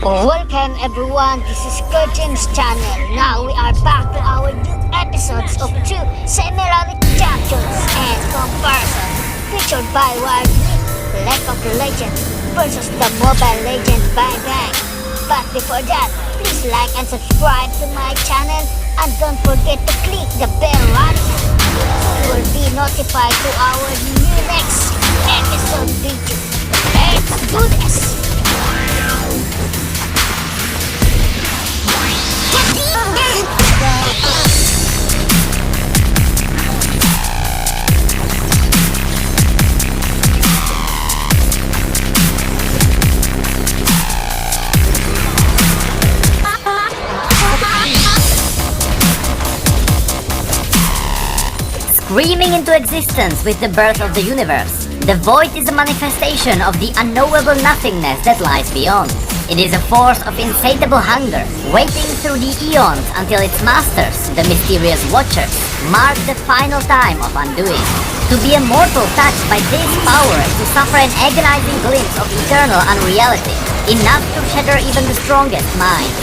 Welcome everyone, this is Kerjims channel. Now we are back to our new episodes of True Semi-Reality Champions and Comparison, featured by Wild League of Legends versus the Mobile Legend Bang Bang. But before that, please like and subscribe to my channel and don't forget to click the bell icon so you will be notified to our new next episode video. Let's do this! Screaming into existence with the birth of the universe, the void is a manifestation of the unknowable nothingness that lies beyond. It is a force of insatiable hunger, waiting through the eons until its masters, the mysterious Watchers, mark the final time of undoing. To be a mortal touched by this power is to suffer an agonizing glimpse of eternal unreality, enough to shatter even the strongest mind.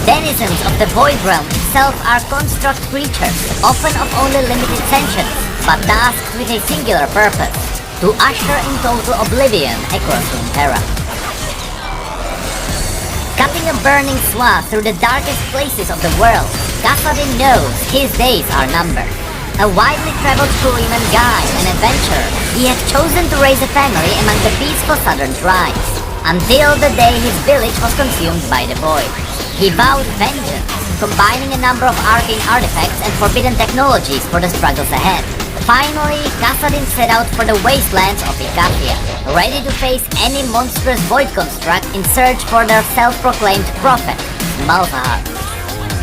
Denizens of the Void Realm itself are construct creatures, often of only limited sentience, but tasked with a singular purpose, to usher in total oblivion across Runeterra. Cutting a burning swath through the darkest places of the world, Kassadin knows his days are numbered. A widely traveled Kuriman guide and adventurer, he had chosen to raise a family among the peaceful southern tribes, until the day his village was consumed by the void. He vowed vengeance, combining a number of arcane artifacts and forbidden technologies for the struggles ahead. Finally, Kassadin set out for the wastelands of Ikathia, ready to face any monstrous void construct in search for their self-proclaimed prophet, Malzahar.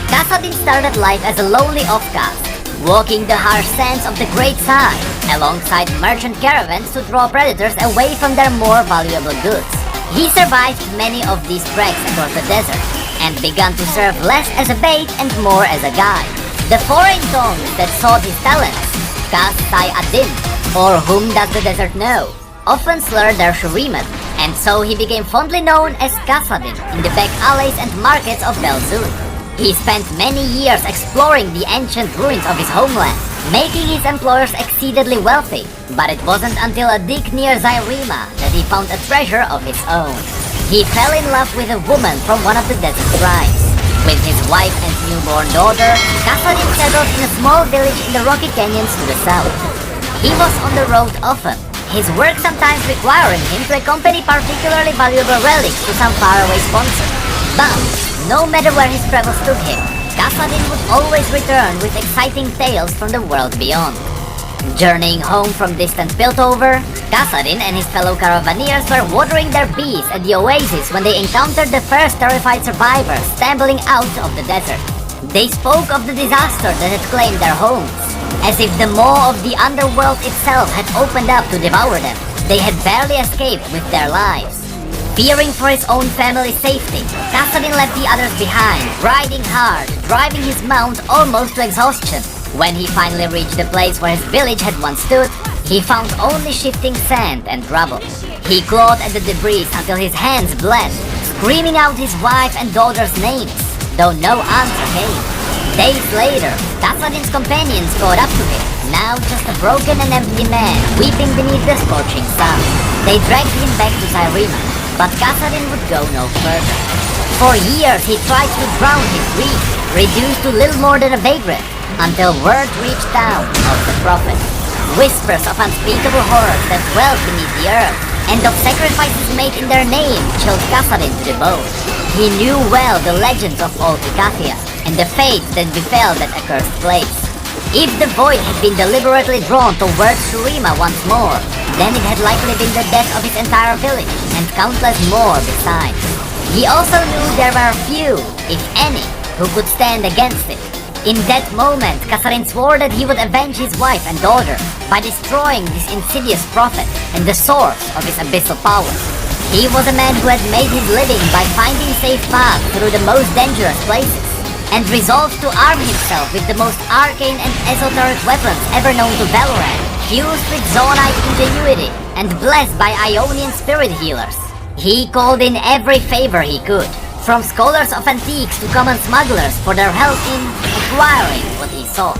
Kassadin started life as a lowly offcast, walking the harsh sands of the Great Side, alongside merchant caravans to draw predators away from their more valuable goods. He survived many of these treks across the desert, and began to serve less as a bait and more as a guide. The foreign tongues that sought his talents, Kasai Adin, or whom does the desert know, often slurred their Shuriman, and so he became fondly known as Kassadin in the back alleys and markets of Belzun. He spent many years exploring the ancient ruins of his homeland, making his employers exceedingly wealthy, but it wasn't until a dig near Zyrima that he found a treasure of his own. He fell in love with a woman from one of the desert tribes. With his wife and newborn daughter, Kassadin settled in a small village in the rocky canyons to the south. He was on the road often, his work sometimes requiring him to accompany particularly valuable relics to some faraway sponsor. But, no matter where his travels took him, Kassadin would always return with exciting tales from the world beyond. Journeying home from distant Piltover, Kassadin and his fellow caravaneers were watering their bees at the oasis when they encountered the first terrified survivors stumbling out of the desert. They spoke of the disaster that had claimed their homes, as if the maw of the underworld itself had opened up to devour them. They had barely escaped with their lives. Fearing for his own family's safety, Kassadin left the others behind, riding hard, driving his mount almost to exhaustion. When he finally reached the place where his village had once stood, he found only shifting sand and rubble. He clawed at the debris until his hands bled, screaming out his wife and daughter's names, though no answer came. Days later, Kassadin's companions caught up to him, now just a broken and empty man weeping beneath the scorching sun. They dragged him back to Zyrima, but Kassadin would go no further. For years he tried to drown his grief, reduced to little more than a vagrant, until word reached down of the prophet. Whispers of unspeakable horrors that dwelt beneath the earth, and of sacrifices made in their name chilled Kassadin to the bone. He knew well the legends of old Ikathia, and the fate that befell that accursed place. If the void had been deliberately drawn towards Shurima once more, then it had likely been the death of his entire village, and countless more besides. He also knew there were few, if any, who could stand against it. In that moment, Kassadin swore that he would avenge his wife and daughter by destroying this insidious prophet and the source of his abyssal power. He was a man who had made his living by finding safe paths through the most dangerous places, and resolved to arm himself with the most arcane and esoteric weapons ever known to Valorant, fused with Zonite ingenuity and blessed by Ionian spirit healers. He called in every favor he could, from scholars of antiques to common smugglers for their help in acquiring what he sought.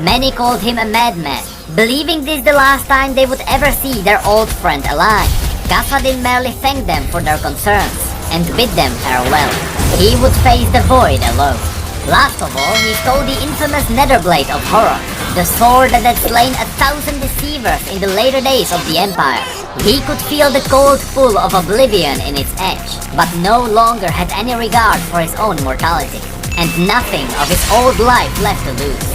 Many called him a madman, believing this the last time they would ever see their old friend alive. Kassadin merely thanked them for their concerns and bid them farewell. He would face the void alone. Last of all, he stole the infamous Netherblade of Horror, the sword that had slain 1,000 deceivers in the later days of the Empire. He could feel the cold pull of oblivion in its edge, but no longer had any regard for his own mortality, and nothing of his old life left to lose.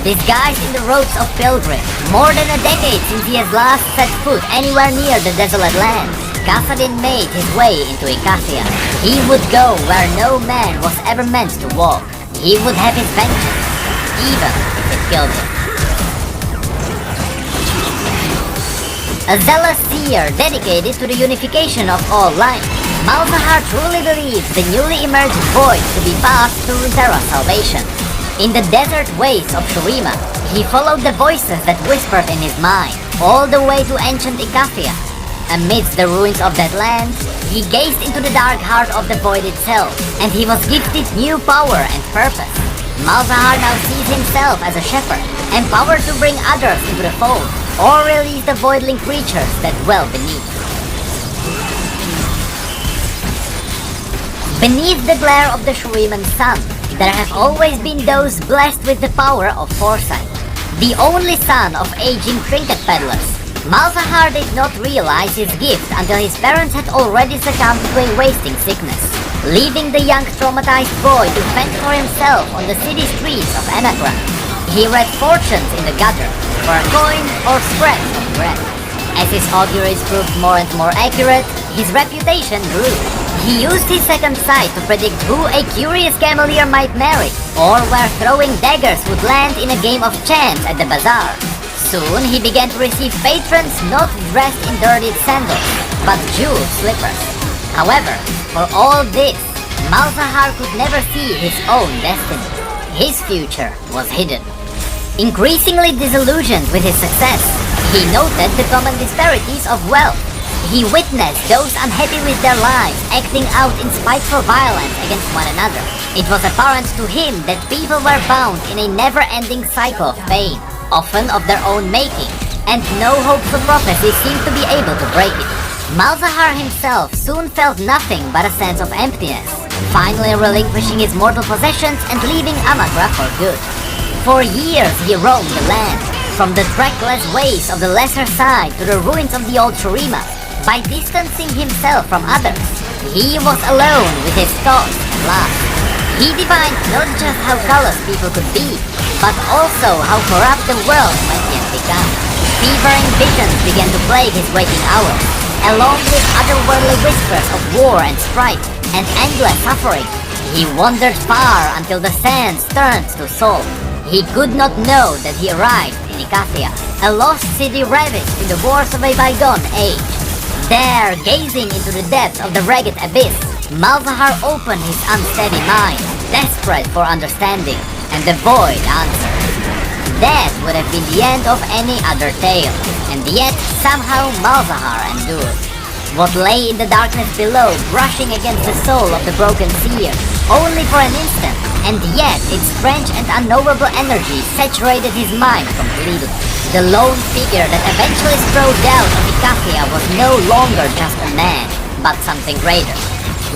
Disguised in the robes of pilgrim, more than a decade since he has last set foot anywhere near the desolate land, Kassadin made his way into Icathia. He would go where no man was ever meant to walk. He would have his vengeance, even if it killed him. A zealous seer dedicated to the unification of all life, Malzahar truly believes the newly emerged void to be passed through Terra's salvation. In the desert wastes of Shurima, he followed the voices that whispered in his mind, all the way to ancient Icathia. Amidst the ruins of that land, he gazed into the dark heart of the void itself, and he was gifted new power and purpose. Malzahar now sees himself as a shepherd, empowered to bring others into the fold, or release the voidling creatures that dwell beneath. Beneath the glare of the Shuriman sun, there have always been those blessed with the power of foresight. The only son of aging trinket peddlers, Malzahar did not realize his gift until his parents had already succumbed to a wasting sickness, leaving the young traumatized boy to fend for himself on the city streets of Anakra. He read fortunes in the gutter for a coin or scraps of bread. As his auguries proved more and more accurate, his reputation grew. He used his second sight to predict who a curious cameleer might marry, or where throwing daggers would land in a game of chance at the bazaar. Soon he began to receive patrons not dressed in dirtied sandals, but jeweled slippers. However, for all this, Malzahar could never see his own destiny. His future was hidden. Increasingly disillusioned with his success, he noted the common disparities of wealth. He witnessed those unhappy with their lives acting out in spiteful violence against one another. It was apparent to him that people were bound in a never-ending cycle of pain, often of their own making, and no hopeful prophecy seemed to be able to break it. Malzahar himself soon felt nothing but a sense of emptiness, finally relinquishing his mortal possessions and leaving Amagra for good. For years he roamed the land, from the trackless wastes of the lesser side to the ruins of the old Shurima. By distancing himself from others, he was alone with his thoughts and lust. He divined not just how callous people could be, but also how corrupt the world might yet become. Fevering visions began to plague his waking hours, along with otherworldly whispers of war and strife and endless suffering. He wandered far until the sands turned to salt. He could not know that he arrived in Icathia, a lost city ravished in the wars of a bygone age. There, gazing into the depths of the ragged abyss, Malzahar opened his unsteady mind, desperate for understanding, and the void answered. That would have been the end of any other tale, and yet somehow Malzahar endured. What lay in the darkness below brushing against the soul of the broken seer, only for an instant, and yet its strange and unknowable energy saturated his mind completely. The lone figure that eventually strode out of Icathia was no longer just a man, but something greater.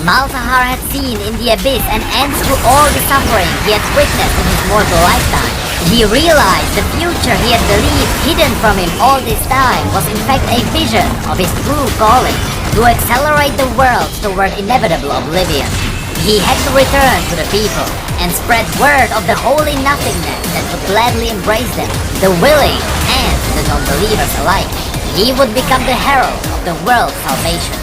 Malzahar had seen in the abyss an end to all the suffering he had witnessed in his mortal lifetime. He realized the future he had believed hidden from him all this time was in fact a vision of his true calling, to accelerate the world toward inevitable oblivion. He had to return to the people and spread word of the holy nothingness that would gladly embrace them, the willing and the non-believers alike. He would become the herald of the world's salvation.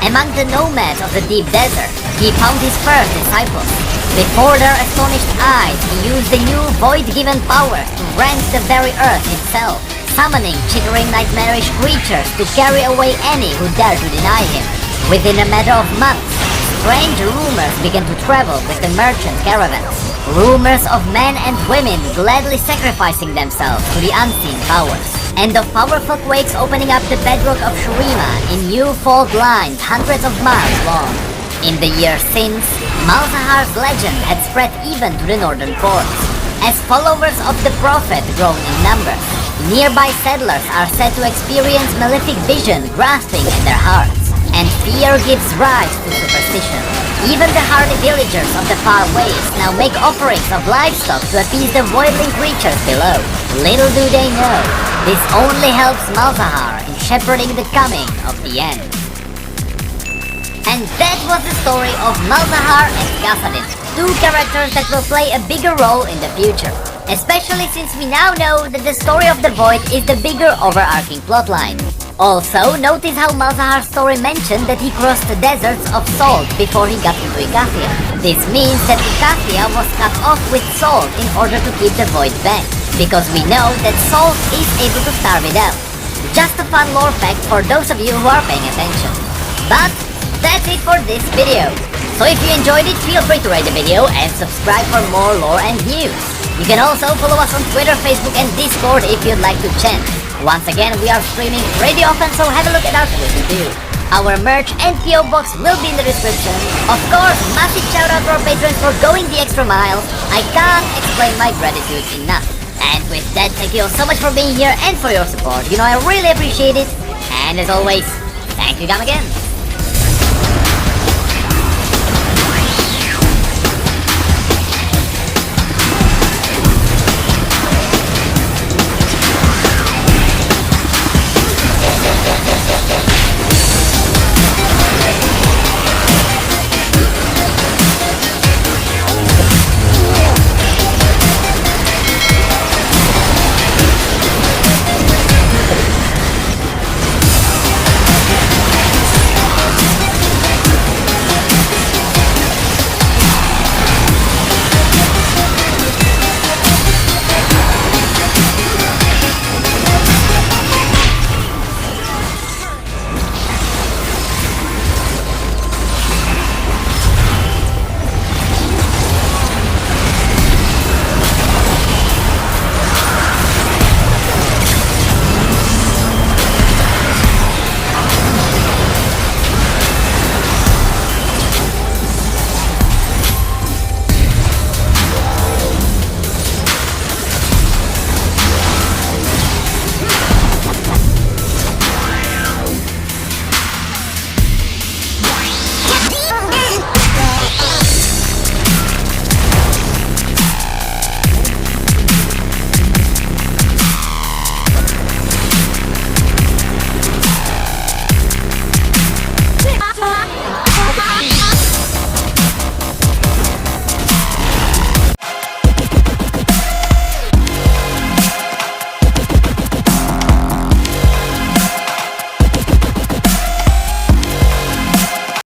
Among the nomads of the deep desert, he found his first disciples. Before their astonished eyes, he used the new void-given power to rend the very earth itself, summoning chittering nightmarish creatures to carry away any who dared to deny him. Within a matter of months, strange rumors began to travel with the merchant caravans. Rumors of men and women gladly sacrificing themselves to the unseen powers, and of powerful quakes opening up the bedrock of Shurima in new fault lines hundreds of miles long. In the years since, Malzahar's legend had spread even to the northern ports. As followers of the Prophet grown in numbers, nearby settlers are said to experience malefic vision grasping at their hearts, and fear gives rise to superstition. Even the hardy villagers of the far ways now make offerings of livestock to appease the voidling creatures below. Little do they know, this only helps Malzahar in shepherding the coming of the end. And that was the story of Malzahar and Kassadin, two characters that will play a bigger role in the future. Especially since we now know that the story of the Void is the bigger overarching plotline. Also, notice how Malzahar's story mentioned that he crossed the deserts of Salt before he got into Icathia. This means that Icathia was cut off with Salt in order to keep the Void back, because we know that Salt is able to starve it out. Just a fun lore fact for those of you who are paying attention. But that's it for this video. So if you enjoyed it, feel free to rate the video and subscribe for more lore and news. You can also follow us on Twitter, Facebook, and Discord if you'd like to chat. Once again, we are streaming pretty often, so have a look at our Twitter too. Our merch and PO box will be in the description. Of course, massive shout out to our patrons for going the extra mile. I can't explain my gratitude enough. And with that, thank you all so much for being here and for your support. You know, I really appreciate it. And as always, thank you again.